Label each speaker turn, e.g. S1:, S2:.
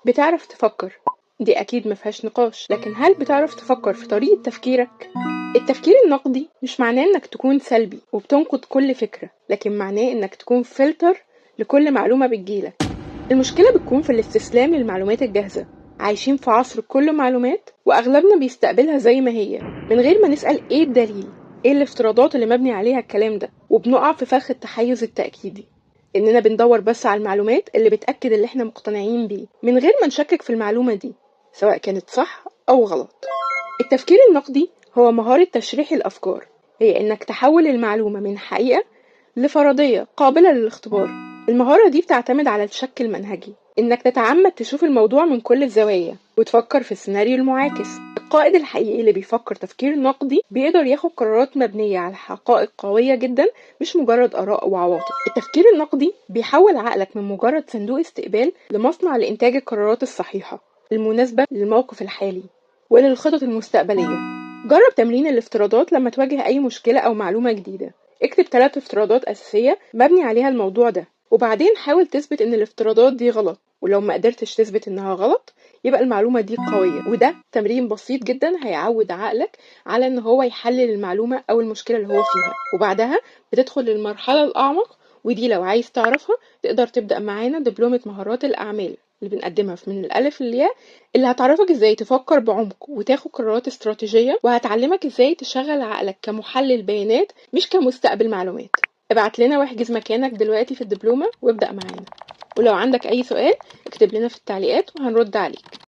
S1: بتعرف تفكر، دي أكيد مفيهاش نقاش، لكن هل بتعرف تفكر في طريقة تفكيرك؟ التفكير النقدي مش معناه إنك تكون سلبي وبتنقد كل فكرة، لكن معناه إنك تكون فلتر لكل معلومة بتجيلك. المشكلة بتكون في الاستسلام للمعلومات الجاهزة. عايشين في عصر كله معلومات وأغلبنا بيستقبلها زي ما هي من غير ما نسأل إيه الدليل، إيه الافتراضات اللي مبني عليها الكلام ده، وبنقع في فخ التحيز التأكيدي، إننا بندور بس على المعلومات اللي بتأكد اللي إحنا مقتنعين بيه من غير ما نشكك في المعلومة دي سواء كانت صح أو غلط. التفكير النقدي هو مهارة تشريح الأفكار، هي إنك تحول المعلومة من حقيقة لفرضية قابلة للاختبار. المهارة دي بتعتمد على الشك المنهجي، إنك تتعمد تشوف الموضوع من كل الزوايا وتفكر في السيناريو المعاكس. القائد الحقيقي اللي بيفكر تفكير نقدي بيقدر ياخد قرارات مبنية على حقائق قوية جدا، مش مجرد آراء وعواطف. التفكير النقدي بيحول عقلك من مجرد صندوق استقبال لمصنع لإنتاج القرارات الصحيحة المناسبة للموقف الحالي وللخطط المستقبلية. جرب تمرين الافتراضات لما تواجه أي مشكلة أو معلومة جديدة. اكتب 3 افتراضات أساسية مبني عليها الموضوع ده، وبعدين حاول تثبت إن الافتراضات دي غلط، ولو ما قدرتش تثبت إنها غلط يبقى المعلومة دي قوية. وده تمرين بسيط جدا هيعود عقلك على إن هو يحلل المعلومة أو المشكلة اللي هو فيها، وبعدها بتدخل للمرحلة الأعمق، ودي لو عايز تعرفها تقدر تبدأ معانا دبلومة مهارات الأعمال اللي بنقدمها من الألف للياء، اللي هتعرفك ازاي تفكر بعمق وتاخد قرارات استراتيجية، وهتعلمك ازاي تشغل عقلك كمحلل بيانات مش كمستقبل معلومات. ابعت لنا واحجز مكانك دلوقتي في الدبلومة وابدأ معانا، ولو عندك أي سؤال اكتب لنا في التعليقات وهنرد عليك.